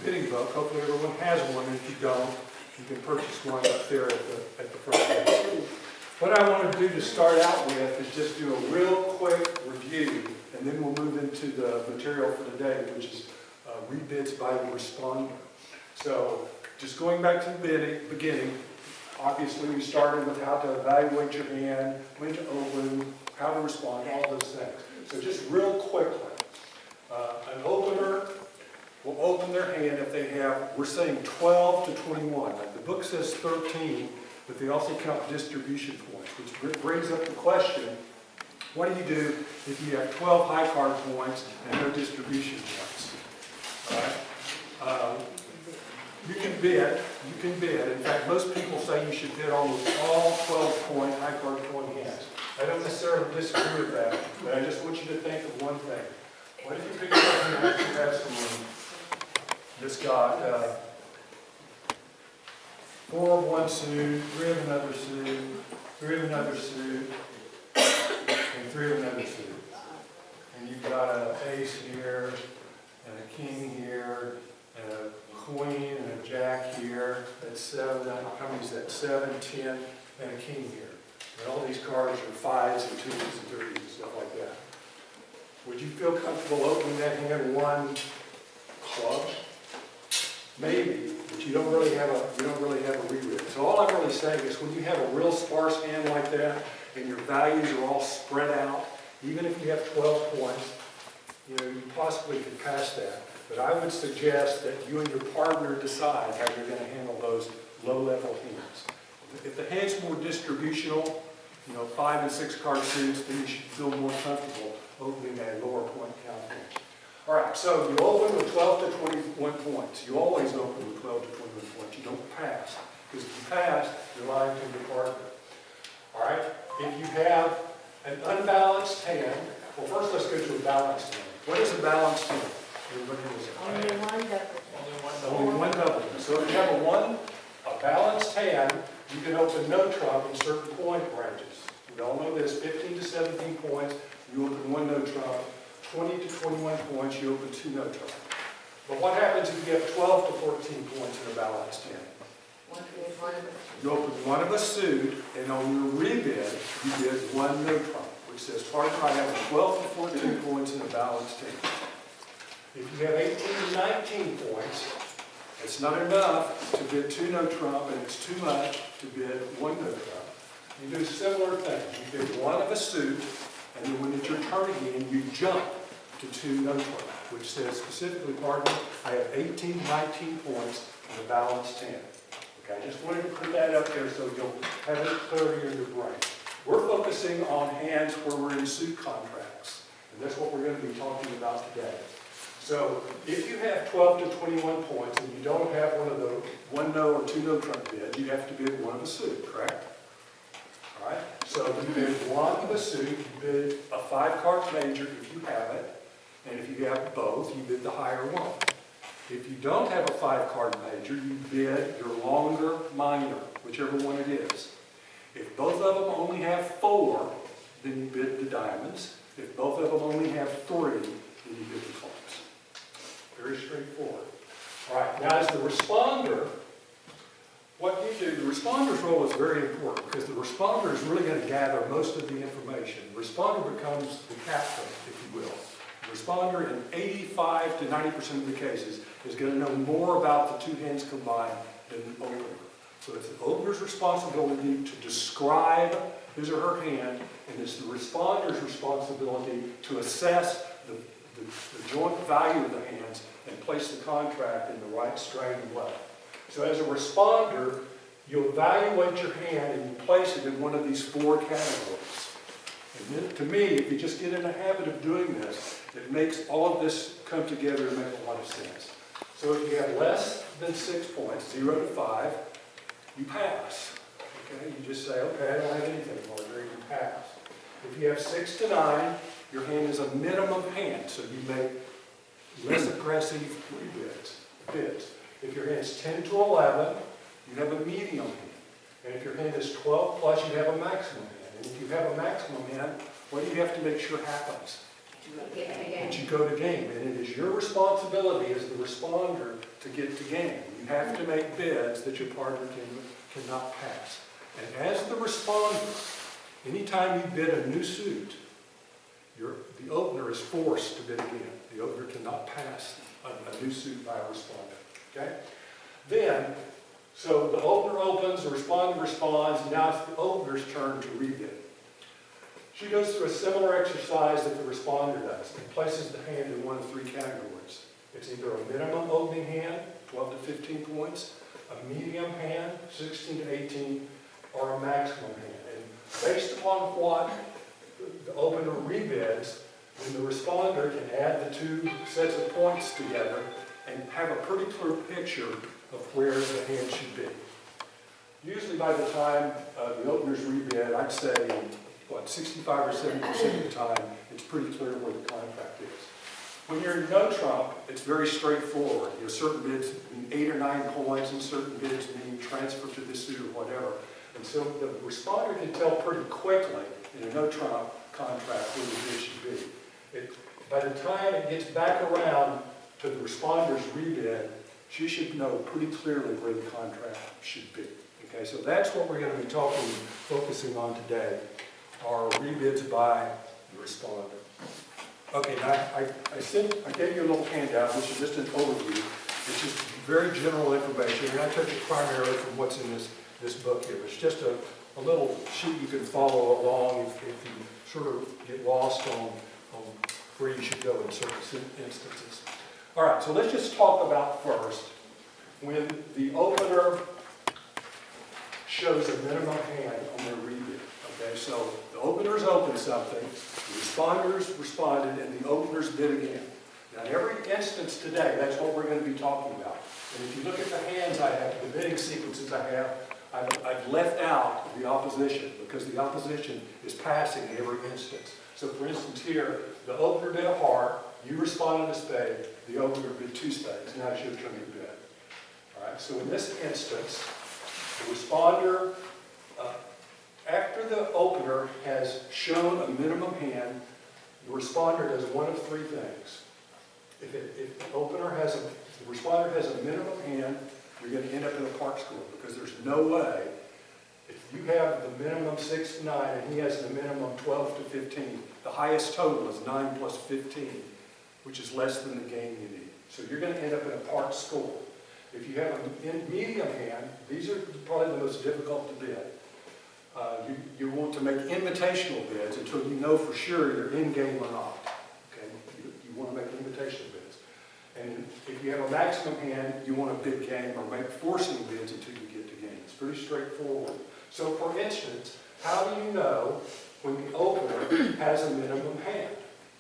bidding book. Hopefully everyone has one, and if you don't, you can purchase one up there at the front desk. What I want to do to start out with is just do a real quick review, and then we'll move into the material for today, which is rebids by the responder. So just going back to the beginning, obviously we started with how to evaluate your hand, when to open, how to respond, all those things. So just real quickly, an opener will open their hand if they have, we're saying 12 to 21. Like the book says 13, but they also count distribution points, which brings up the question, what do you do if you have 12 high card points and no distribution points? All right? You can bid. In fact, most people say you should bid almost all 12-point high card point hands. I don't necessarily disagree with that, but I just want you to think of one thing. What if you pick up a hand that you have someone that's got 4 of one suit, 3 of another suit, 3 of another suit, and 3 of another suit. And you've got an ace here, and a king here, and a queen, and a jack here. That's 7, how many is that? 7, 10, and a king here. And all these cards are 5s and 2s and 3s and stuff like that. Would you feel comfortable opening that hand one club? Maybe, but you don't really have a reread. So all I'm really saying is when you have a real sparse hand like that and your values are all spread out, even if you have 12 points, you possibly could pass that. But I would suggest that you and your partner decide how you're going to handle those low-level hands. If the hand's more distributional, 5 and 6 card suits, then you should feel more comfortable opening a lower point count hand. All right, so you open with 12 to 21 points. You always open with 12 to 21 points. You don't pass, because if you pass, you're lying to your partner. All right, if you have an unbalanced hand, well, first let's go to a balanced hand. What is a balanced hand? Only one double. Only one double. So if you have a balanced hand, you can open no trump in certain point ranges. We all know this, 15 to 17 points, you open 1 no trump. 20 to 21 points, you open 2 no trump. But what happens if you have 12 to 14 points in a balanced hand? You open 1 of a suit, and on your rebid, you bid 1 no trump, which says, partner, I have 12 to 14 points in a balanced hand. If you have 18 to 19 points, it's not enough to bid 2 no trump, and it's too much to bid 1 no trump. You do similar things. You bid 1 of a suit, and then when it's your turn again, you jump to 2 no trump, which says specifically, partner, I have 18, 19 points in a balanced hand. Okay, I just wanted to put that up there so you'll have it clearly in your brain. We're focusing on hands where we're in suit contracts, and that's what we're going to be talking about today. So if you have 12 to 21 points and you don't have one of the 1 no or 2 no trump bids, you have to bid 1 of a suit, correct? All right, so you bid 1 of a suit, you bid a 5-card major if you have it, and if you have both, you bid the higher one. If you don't have a 5-card major, you bid your longer minor, whichever one it is. If both of them only have 4, then you bid the diamonds. If both of them only have 3, then you bid the clubs. Very straightforward. All right, now as the responder, what you do, the responder's role is very important because the responder is really going to gather most of the information. The responder becomes the captain, if you will. The responder, in 85 to 90% of the cases, is going to know more about the 2 hands combined than the opener. So it's the opener's responsibility to describe his or her hand, and it's the responder's responsibility to assess the joint value of the hands and place the contract in the right strain and level. So as a responder, you evaluate your hand and you place it in one of these 4 categories. And then, to me, if you just get in the habit of doing this, it makes all of this come together and make a lot of sense. So if you have less than 6 points, 0 to 5, you pass. Okay, you just say, okay, I don't have anything more, or you pass. If you have 6 to 9, your hand is a minimum hand, so you make less aggressive bids. If your hand is 10 to 11, you have a medium hand. And if your hand is 12 plus, you have a maximum hand. And if you have a maximum hand, what do you have to make sure happens? That you go to game. And it is your responsibility as the responder to to get to game. You have to make bids that your partner cannot pass. And as the responder, anytime you bid a new suit, the opener is forced to bid again. The opener cannot pass a new suit by a responder. Okay? Then, so the opener opens, the responder responds, and now it's the opener's turn to rebid. She goes through a similar exercise that the responder does and places the hand in one of three categories. It's either a minimum opening hand, 12 to 15 points, a medium hand, 16 to 18, or a maximum hand. And based upon what the opener rebids, then the responder can add the two sets of points together and have a pretty clear picture of where the hand should be. Usually by the time the openers rebid, I'd say, 65 or 70% of the time, it's pretty clear where the contract is. When you're in no trump, it's very straightforward. Certain bids mean 8 or 9 points, and certain bids mean transfer to this suit or whatever. And so the responder can tell pretty quickly in a no trump contract where the bid should be. By the time it gets back around to the responder's rebid, she should know pretty clearly where the contract should be. Okay, so that's what we're going to be focusing on today, are rebids by the responder. Okay, now I gave you a little handout, which is just an overview. It's just very general information, and I took it primarily from what's in this book here. It's just a little sheet you can follow along if you sort of get lost on where you should go in certain instances. All right, so let's just talk about first when the opener shows a minimum hand on their rebid. Okay, so the openers opened something, the responders responded, and the openers bid again. Now, in every instance today, that's what we're going to be talking about. And if you look at the hands I have, the bidding sequences I have, I've left out the opposition because the opposition is passing in every instance. So, for instance, here, the opener bid a heart, you responded a spade, the opener bid 2 spades. Now it's your turn to bid. All right, so in this instance, the responder, after the opener has shown a minimum hand, the responder does one of 3 things. If the responder has a minimum hand, you're going to end up in a park score because there's no way, if you have the minimum 6 to 9 and he has the minimum 12 to 15, the highest total is 9 plus 15, which is less than the game you need. So you're going to end up in a park score. If you have a medium hand, these are probably the most difficult to bid. You want to make invitational bids until you know for sure you're in game or not. Okay? You want to make invitational bids. And if you have a maximum hand, you want a big game or make forcing bids until you get to game. It's pretty straightforward. So for instance, how do you know when the opener has a minimum hand?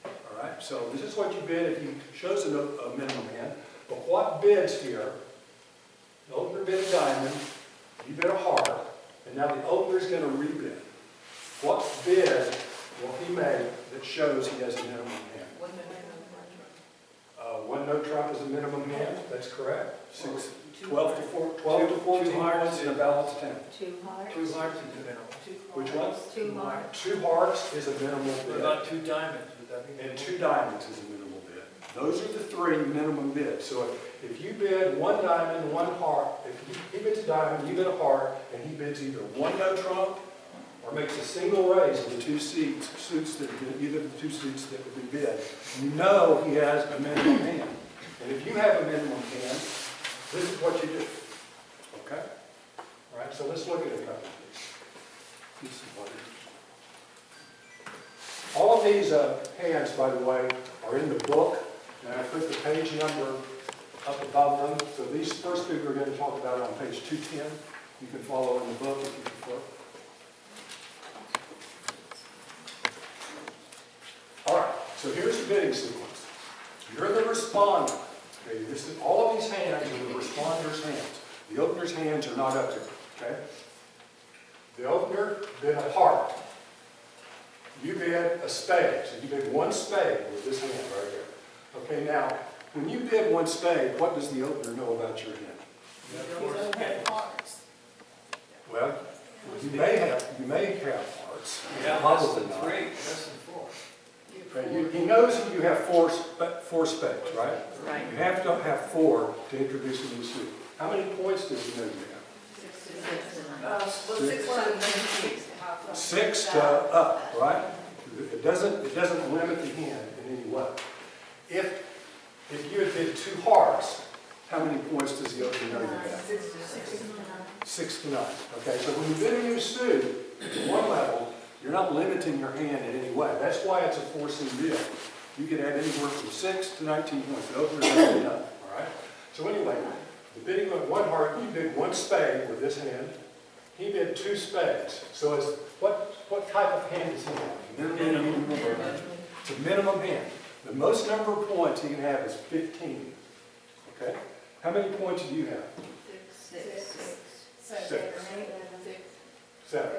All right, so this is what you bid if he shows a minimum hand. But what bids here? The opener bid a diamond, you bid a heart, and now the opener is going to rebid. What bid will he make that shows he has a minimum hand? One no trump is a minimum hand, that's correct. 12 to 14 points in a balanced 10. 2 hearts. 2 hearts is the minimum. Which one? 2 hearts. 2 hearts is a minimal What bid. about 2 diamonds? Would that be? And 2 diamonds is a minimal bid. Those are the 3 minimum bids. So if you bid 1 diamond, 1 heart, if he bids a diamond, you bid a heart, and he bids either 1 no trump or makes a single raise in the 2 suits that either of the 2 suits that would be bid, you know he has a minimum hand. And if you have a minimum hand, this is what you do. Okay? All right, so let's look at a couple of these. All of these hands, by the way, are in the book, and I put the page number up above them. So these first 2 we're going to talk about on page 210. You can follow in the book if you prefer. All right, so here's the bidding sequence. You're the responder. Okay, all of these hands are the responder's hands. The opener's hands are not up there. Okay? The opener bid a heart. You bid a spade. So you bid 1 spade with this hand right here. Okay, now, when you bid 1 spade, what does the opener know about your hand? Well, you may have hearts. Yeah, less Probably than not. 3, less than 4. Okay, he knows that you have four spades, right? Right. You have to have four to introduce a new suit. How many points does he know you have? Well, 6 to 19. 6 to up, right? It doesn't limit the hand in any way. If you had bid 2 hearts, how many points does the opener know you have? 6 to 9. Okay, so when you bid a new suit at one level, you're not limiting your hand in any way. That's why it's a forcing bid. You can add anywhere from 6 to 19 points. The opener's not enough, all right? So anyway, the bidding went 1 heart, you bid 1 spade with this hand. He bid 2 spades. So it's, what type of hand does he have? Minimum. It's a minimum hand. The most number of points he can have is 15. Okay? How many points do you have? 6. 7.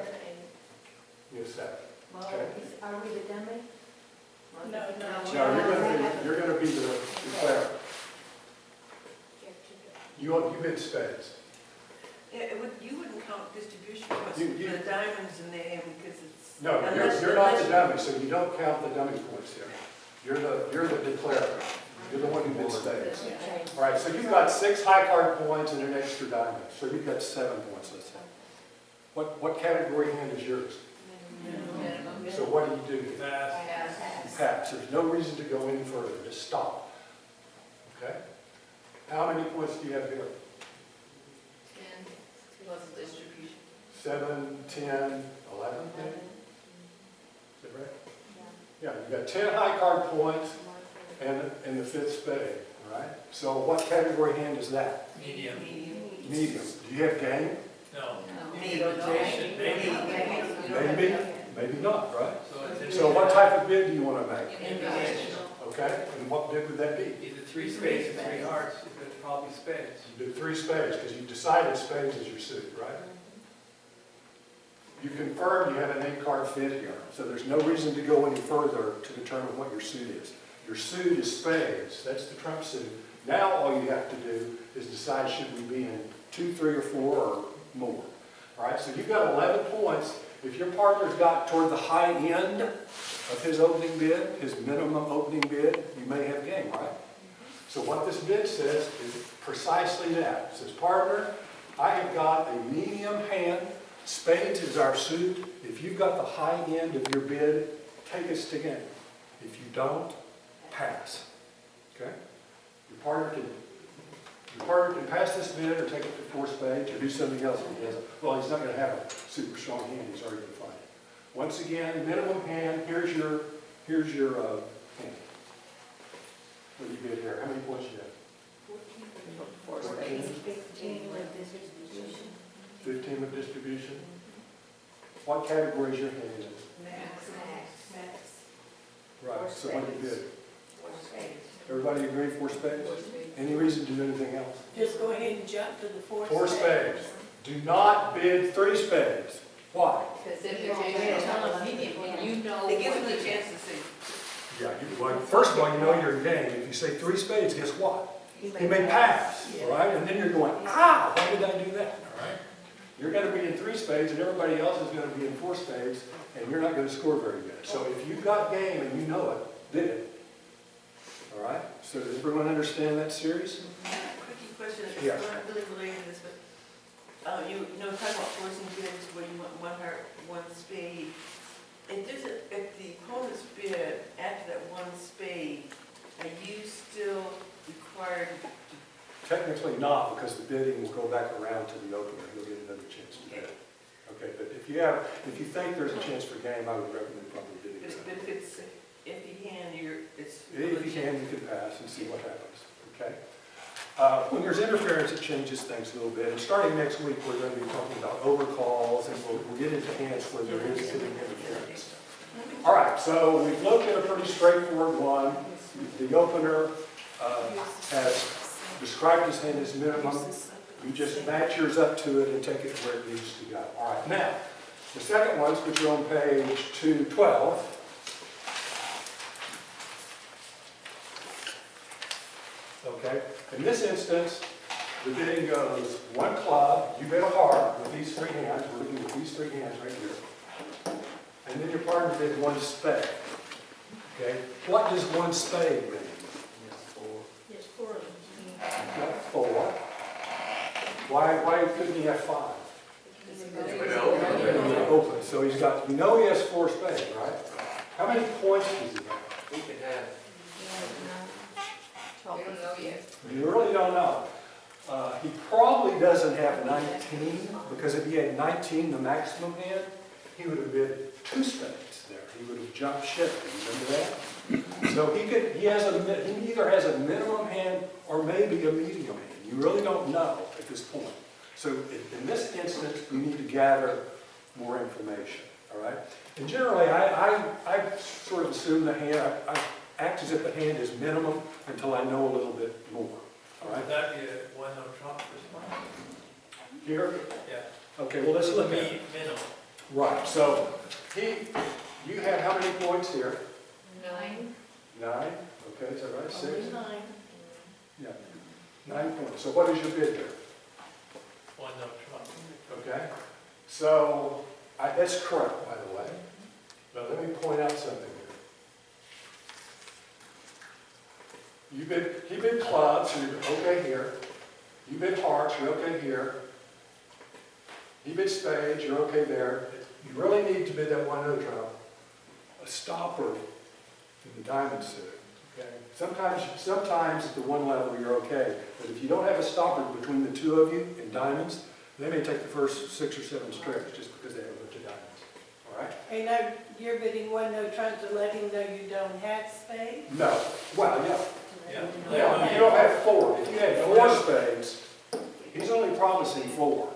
You have 7. Okay. Are we the dummy? No, you're going to be the declarer. You bid spades. Yeah, you wouldn't count distribution points You- for the diamonds in there because it's... No, you're not the dummy, so you don't count the dummy points here. You're the declarer. You're the one who bid spades. All right, so you've got 6 high card points and an extra diamond. So you've got 7 points, let's say. What category hand is yours? So what do you do? Pass. There's no reason to go any further. Just stop. Okay? How many points do you have here? 7, 10, 11, maybe? Is that right? Yeah, you've got 10 high card points and the 5th spade, all right? So what category hand is that? Medium. Medium. Do you have game? No. Maybe not, right? So So what type of bid do you want to make? Invitational. Okay, and what bid would that be? Either 3 spades or 3 hearts, but it's probably spades. You did 3 spades, because you've decided spades is your suit, right? You confirmed you have an 8-card fit here, so there's no reason to go any further to determine what your suit is. Your suit is spades, that's the trump suit. Now all you have to do is decide should we be in 2, 3, or 4 or more. All right, so you've got 11 points. If your partner's got toward the high end of his opening bid, his minimum opening bid, you may have game, right? So what this bid says is precisely that. It says, partner, I have got a medium hand. Spades is our suit. If you've got the high end of your bid, take us to game. If you don't, pass. Okay? Your partner can pass this bid or take it to 4 spades or do something else if he has. Well, he's not going to have a super strong hand. He's already defined it. Once again, minimum hand. Here's your hand. What do you bid here? How many points do you have? 15 with distribution. What category is your hand in? Max. Right. So what do you bid? Everybody agree 4 spades? Any reason to do anything else? Just go ahead and jump to the 4th. 4 spades. Do not bid 3 spades. Why? Because then you're going to tell them, you know. It gives them a chance to see. Yeah, well, first of all, you know your game. If you say 3 spades, guess what? He may pass, all right? And then you're going, why did I do that? All right? You're going to be in 3 spades, and everybody else is going to be in 4 spades, and you're not going to score very good. So if you've got game and you know it, bid it. All right? So does everyone understand that series? Quickie question, Yes. it's not really related to this, but you know, talking about forcing bids where you want 1 heart, 1 spade. If the opponent's bid after that 1 spade, are you still required to? Technically not, because the bidding will go back around to the opener. You'll get another chance to bid. Okay, but if you think there's a chance for game, I would recommend probably bidding. But something. if it's iffy hand, it's. If you can, you can pass and see what happens, okay? When there's interference, it changes things a little bit. And starting next week, we're going to be talking about overcalls, and we'll get into hands where there is bidding interference. All right, so we've looked at a pretty straightforward one. The opener has described his hand as minimum. You just match yours up to it and take it where it needs to go. All right, now, the second ones, which are on page 212, okay, in this instance, the bidding goes 1 club, you bid a heart with these 3 hands, we're looking at these 3 hands right here, and then your partner bid 1 spade. Okay, what does one spade mean? Yes, four of them. You've got 4. Why couldn't he have 5? Open, so he's got, you know he has 4 spades, right? How many points does he have? He could have. We don't know yet. You really don't know. He probably doesn't have 19, because if he had 19, the maximum hand, he would have bid 2 spades there. He would have jumped ship, remember that? So he either has a minimum hand or maybe a medium hand. You really don't know at this point. So in this instance, we need to gather more information, all right? And generally, I sort of assume the hand, I act as if the hand is minimum until I know a little bit more, all right? Would that be a one no trump response? Here? Yeah. Okay, well, let's look at it. Minimum. Right, so you have how many points here? 9. 9, okay, is that right? 6? Only 9. Yeah, 9 points. So what is your bid here? One no trump. Okay, so that's correct, by the way. But let me point out something here. He bid clubs, so you're okay here. You bid hearts, you're okay here. He bid spades, you're okay there. You really need to bid that one no trump, a stopper in the diamond suit. Okay. Sometimes at the one level you're okay, but if you don't have a stopper between the two of you in diamonds, they may take the first 6 or 7 strokes just because they have a bunch of diamonds. All right? And now you're bidding one no trump to let him know you don't have spades? No. Well, yeah. Yeah. Yeah. You don't have 4. If you had 4 spades, he's only promising 4.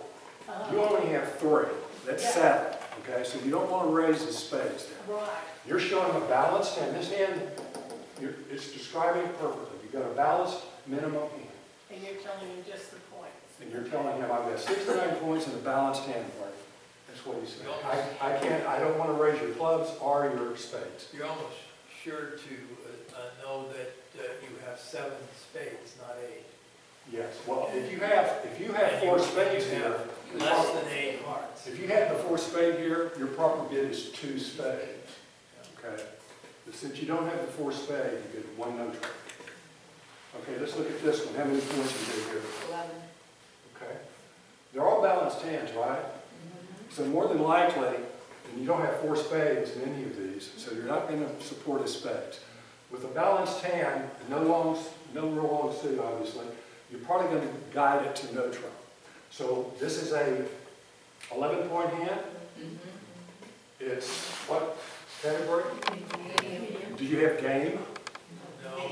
You only have 3. That's 7. Okay, so you don't want to raise his spades there. Right. You're showing a balanced hand. This hand, it's describing it perfectly. You've got a balanced minimum hand. And you're telling him just the points. And you're telling him, I've got 69 points and a balanced hand party. That's what he's saying. I don't want to raise your clubs or your spades. You're almost sure to know that you have 7 spades, not 8. Yes, well, if you have 4 spades here, Less than 8 hearts. if you have the 4 spade here, your proper bid is 2 spades. Okay? But since you don't have the 4 spade, you get 1 no trump. Okay, let's look at this one. How many points you get here? 11. Okay? They're all balanced hands, right? So more than likely, and you don't have 4 spades in any of these, so you're not going to support his spades. With a balanced hand, no real long suit, obviously, you're probably going to guide it to no trump. So this is a 11-point hand. It's what category? Medium. Do you have game? No.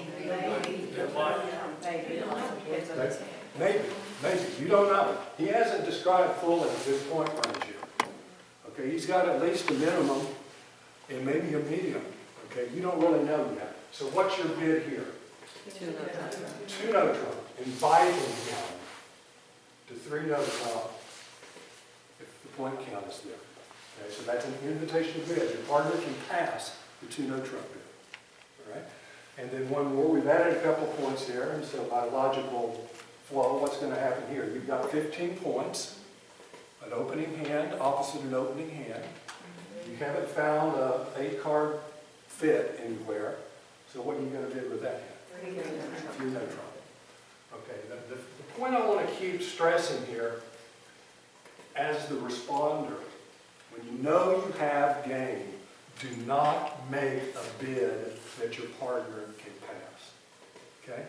Maybe. Maybe. You don't know. He hasn't described fully his point range here. Okay, he's got at least a minimum and maybe a medium. Okay, you don't really know yet. So what's your bid here? 2 no trump. 2 no trump. Inviting him to 3 no trump if the point count is there. Okay, so that's an invitation to bid. Your partner can pass the 2 no trump bid. All right? And then one more. We've added a couple points here, and so by logical flow, what's going to happen here? You've got 15 points, an opening hand opposite an opening hand. You haven't found an 8-card fit anywhere, so what are you going to bid with that hand? 3 no trump. Okay, the point I want to keep stressing here, as the responder, when you know you have game, do not make a bid that your partner can pass. Okay?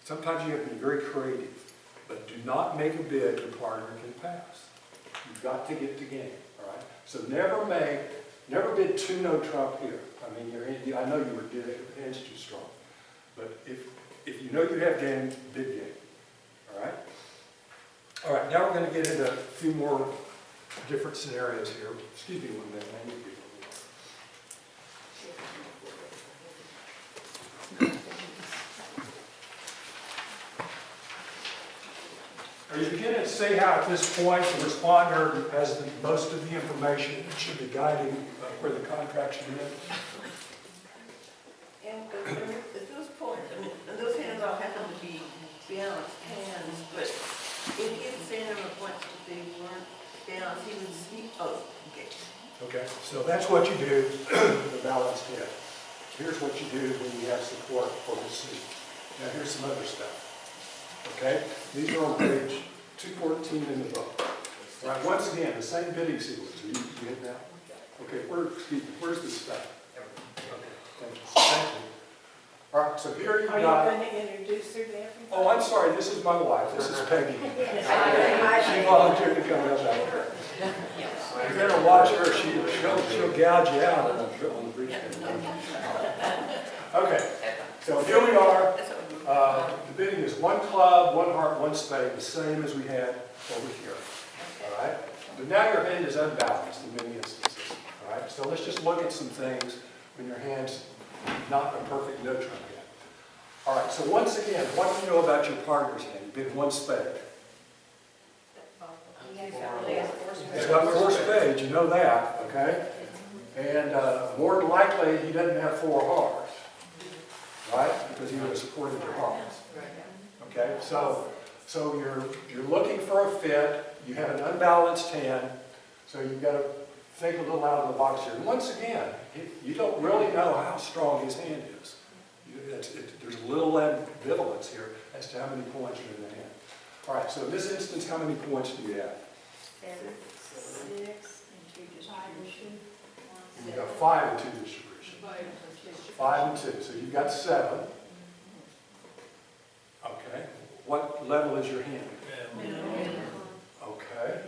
Sometimes you have to be very creative, but do not make a bid your partner can pass. You've got to get to game, all right? So never bid 2 no trump here. I mean, I know you were bidding the hand's too strong, but if you know you have game, bid game. All right? All right, now we're going to get into a few more different scenarios here. Excuse me one minute. I need to be Are you beginning to see how at this point the responder has most of the information that should be guiding where the contract should be? And at those points, I mean, and those hands all happen to be balanced hands, but if he had seen them at points that they weren't balanced, he would see, oh, okay. Okay, so that's what you do with a balanced hand. here's what you do when you have support for the suit. Now, here's some other stuff. Okay? These are on page 214 in the book. All right, once again, the same bidding sequence. Are you getting that? Okay, where's the stuff? Okay, thank you. Thank you. All right, so here you've Are you got, going to introduce her to everybody? oh, I'm sorry, this is my wife. This is Peggy. Hi. She volunteered to come help out. You better watch her, she'll gouge you out on the bridge. Okay, so here we are. That's what we The bidding is one club, one heart, one spade, the same as we had over here. All right? But now your hand is unbalanced in many instances. All right? So let's just look at some things when your hand's not a perfect no trump yet. All right, so once again, what do you know about your partner's hand? You bid one spade. He's got four spades, you know that, okay? And more than likely, he doesn't have four hearts, right? Because he would have supported your hearts. Okay, so you're looking for a fit, you have an unbalanced hand, so you've got to think a little out of the box here. And once again, you don't really know how strong his hand is. There's a little ambivalence here as to how many points are in the hand. All right, so in this instance, how many points do you have? 6 and 2 distribution. You've got 5 and 2 distribution. 5 and 2, so you've got 7. Okay, what level is your hand? Okay.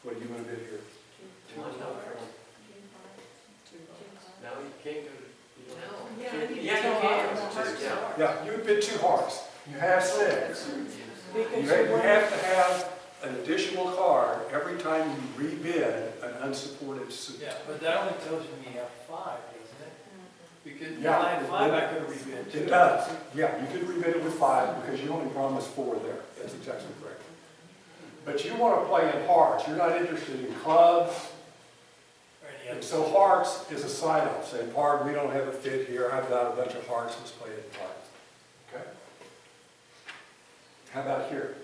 What do you want to bid here? No, you can't go, you don't. No. Yeah, you can. Yeah, you would bid 2 hearts. You have 6. Because You have to have an additional card every time you rebid an unsupported suit. Yeah, but that only tells you you have 5, doesn't it? Because if Yeah. I had 5, I could have rebid 2. It does. Yeah, you could rebid it with 5 because you only promised 4 there. That's exactly correct. But you want to play in hearts. You're not interested in clubs. Or any And other. so hearts is a sign-off, saying, pardon, we don't have a fit here. I've got a bunch of hearts. Let's play it in hearts. Okay? How about here?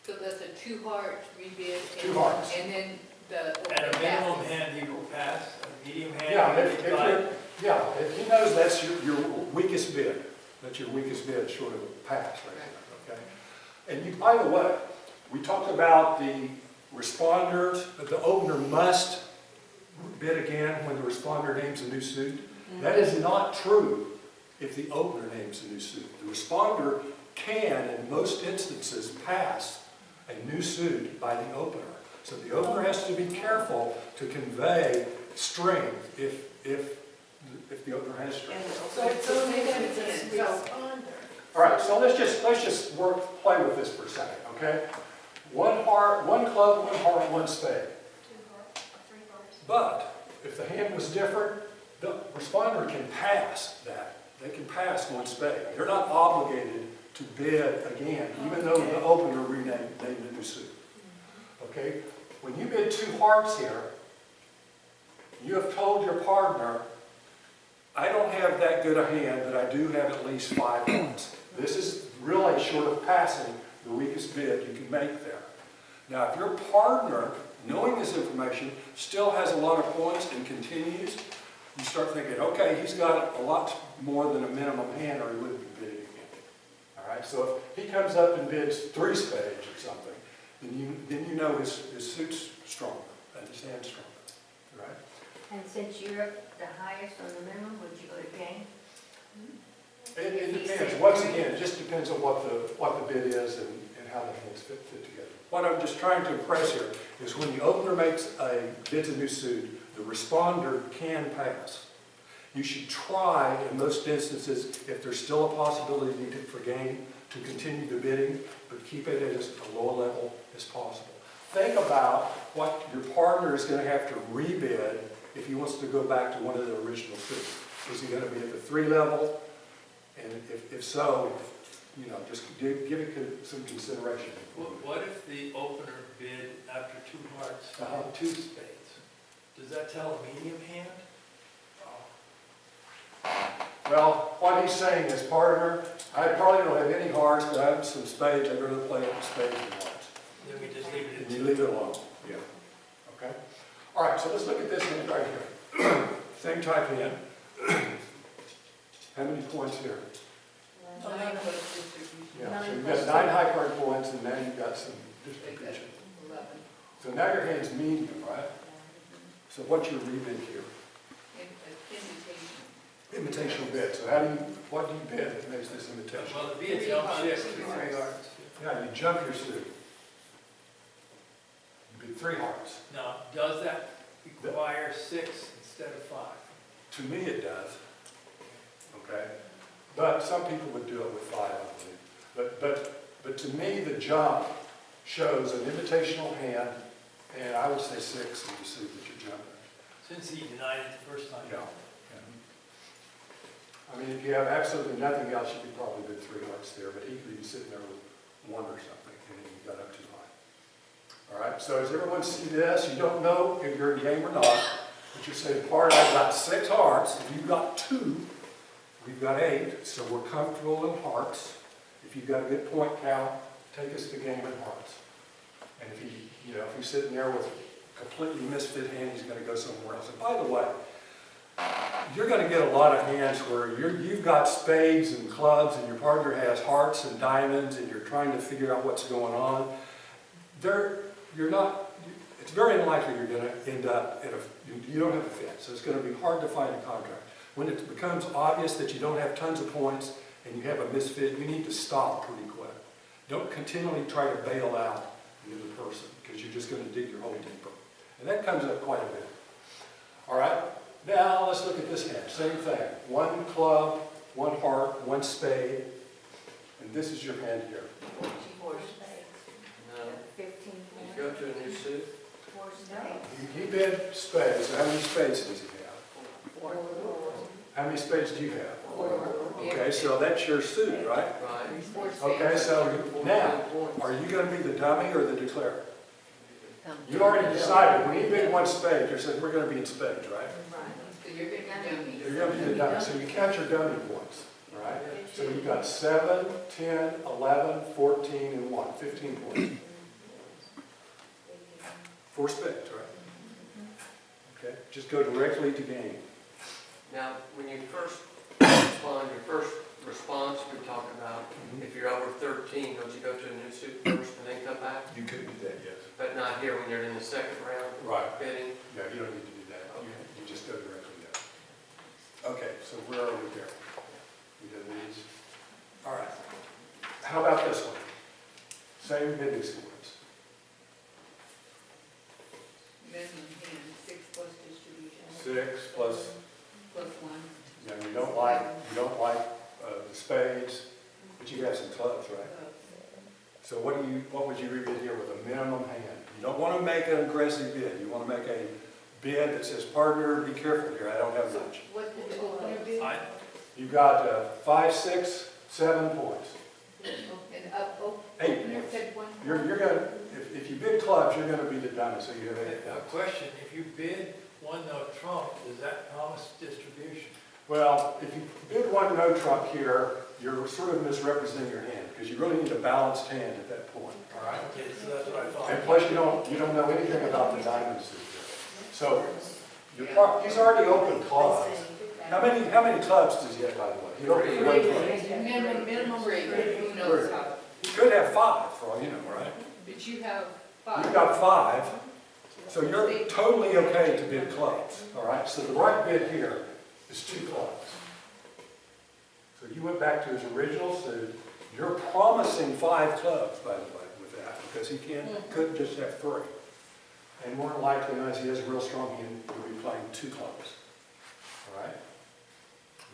So that's a 2 hearts rebid. 2 hearts. And then the. At a minimum hand, he will pass, a medium hand. Yeah, he if will decline. you're, yeah, if he knows that's your weakest bid, that's your weakest bid, short of a pass right there, okay? And you, by the way, we talked about the responders, that the opener must bid again when the responder names a new suit. That is not true if the opener names a new suit. The responder can, in most instances, pass a new suit by the opener. So the opener has to be careful to convey strength if the opener has strength. So it's only going to be a responder. All right, so let's just play with this for a second, okay? One heart, one club, one heart, one spade. But if the hand was different, the responder can pass that. They can pass one spade. They're not obligated to bid again, even though the opener renamed the new suit. Okay? When you bid 2 hearts here, you have told your partner, I don't have that good a hand, but I do have at least 5 hearts. This is really short of passing the weakest bid you can make there. Now, if your partner, knowing this information, still has a lot of points and continues, you start thinking, okay, he's got a lot more than a minimum hand or he wouldn't be bidding again. All right, so if he comes up and bids 3 spades or something, then you know his suit's stronger and his hand's stronger. All right? And since you're the highest on the minimum, would you go to game? It depends. Once again, it just depends on what the bid is and how the hands fit together. What I'm just trying to impress here is when the opener bids a new suit, the responder can pass. You should try, in most instances, if there's still a possibility for game, to continue the bidding, but keep it at as low a level as possible. Think about what your partner is going to have to rebid if he wants to go back to one of the original suits. Is he going to be at the 3 level? And if so, you know, just give it some consideration. What if the opener bid after 2 hearts, 2 spades? Does that tell a medium hand? Well, what he's saying is, partner, I probably don't have any hearts, but I have some spades. I'd rather play with spades than hearts. Then we just leave it And at you 2. leave it alone. Yeah. Okay? All All right, so let's look at this hand right here. Same type hand. How many points here? Nine plus distribution. Yeah, so 9 you've plus got 9 high card points, and now you've got some distribution. 11. So now your hand's medium, right? So what's your rebid here? Invitation. Invitational bid. So what do you bid that makes this invitation? Well, it'd be a jump shift to 3 hearts. Yeah, you jump your suit. You bid 3 hearts. Now, does that require 6 instead of 5? To me, it does. Okay? But some people would do it with 5, I believe. But to me, the jump shows an invitational hand, and I would say 6 if you see that you're jumping. Since he denied it the first time. Yeah. I mean, if you have absolutely nothing else, you could probably bid 3 hearts there, but he could be sitting there with 1 or something, and then you got up too high. All right, so does everyone see this? You don't know if you're in game or not, but you're saying, part I've got 6 hearts. If you've got 2, we've got 8, so we're comfortable in hearts. If you've got a good point count, take us to game in hearts. And if if he's sitting there with a completely misfit hand, he's going to go somewhere else. And by the way, you're going to get a lot of hands where you've got spades and clubs, and your partner has hearts and diamonds, and you're trying to figure out what's going on. It's very unlikely you're going to end up you don't have a fit, so it's going to be hard to find a contract. When it becomes obvious that you don't have tons of points and you have a misfit, you need to stop pretty quick. Don't continually try to bail out the other person, because you're just going to dig your hole deeper. And that comes up quite a bit. All right? Now let's look at this hand. Same thing. 1 club, 1 heart, 1 spade. And this is your hand here. 4 spades. No, 15 you go to a new suit, 4 spades. He bid spades. So how many spades does he have? 4. How many spades do you have? 4. Okay, so that's your suit, right? right? 4 spades. Okay, so now, are you going to be the dummy or the declarer? You already decided. When he bid 1 spade, you said, we're going to be in spades, right? So you're going to be dummy. You're going to be the dummy. So you count your dummy points, all right? So you've got 7, 10, 11, 14, and 1, 15 points. 4 spades, right? Okay, just go directly to game. Now, when you first respond, your first response, we talk about, if you're over 13, don't you go to a new suit first and then come back? You could do that, yes. But not here when you're in the second round Right. bidding? Yeah, you don't need to do that. You just go directly there. Okay, so where are we here? We did these. All right. How about this one? Same bidding sequence. Minimum hand, 6 plus distribution. 6 plus, Plus 1. you don't like the spades, but you have some clubs, right? So what would you rebid here with a minimum hand? You don't want to make an aggressive bid. You want to make a bid that says, partner, be careful here, I don't have much. What did the opener bid? You've got 5, 6, 7 points. And 8 opener points. said 1. You're gonna, if you bid clubs, you're gonna be the dummy, so you have 8 A points. question, if you bid 1 no trump, does that promise distribution? Well, if you bid 1 no trump here, you're sort of misrepresenting your hand, because you really need a balanced hand at that point, all right? Okay, so that's what I And thought. plus, you don't know anything about the diamond suit here. So, he's already opened clubs. How many clubs does he have, by the way? He opened 1 club. Minimum 3, who knows how. He could have 5, for all you know, right? But you have 5. You've got 5, so you're totally okay to bid clubs, all right? So the right bid here is 2 clubs. So you went back to his original suit. You're promising 5 clubs, by the way, with that, because he couldn't just have 3. And more than likely, unless he has a real strong hand, he'll be playing 2 clubs, all right?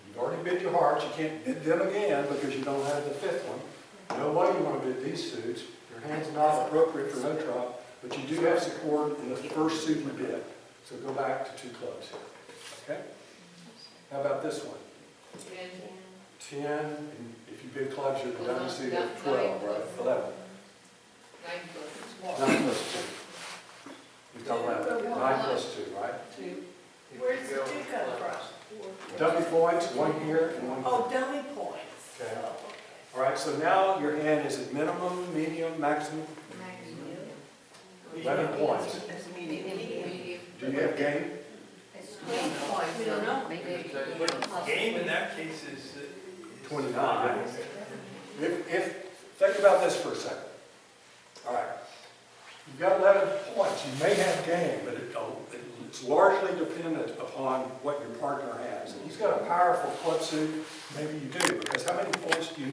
You've already bid your hearts. You can't bid them again because you don't have the 5th one. No way you want to bid these suits. Your hand's not appropriate for no trump, but you do have support in the first suit you bid. So go back to 2 clubs here, okay? How about this one? 10, and if you bid clubs, you're the dummy suit of 12, right? 11. 9 plus. 9 plus 2. You've got 11. 9 plus 2, right? 2. Where's the 2 come from? Dummy points, 1 here and 1 here. Oh, dummy points. Okay. Oh, All right, so now your hand is at minimum, medium, maximum? 11 points. That's medium. Do Do you have game? It's 12 points. We don't know. Maybe, But game in that case is 29. five. Think about this for a second. All right. You've got 11 points. You may have game, but it's largely dependent upon what your partner has. If he's got a powerful club suit, maybe you do, because how many points do you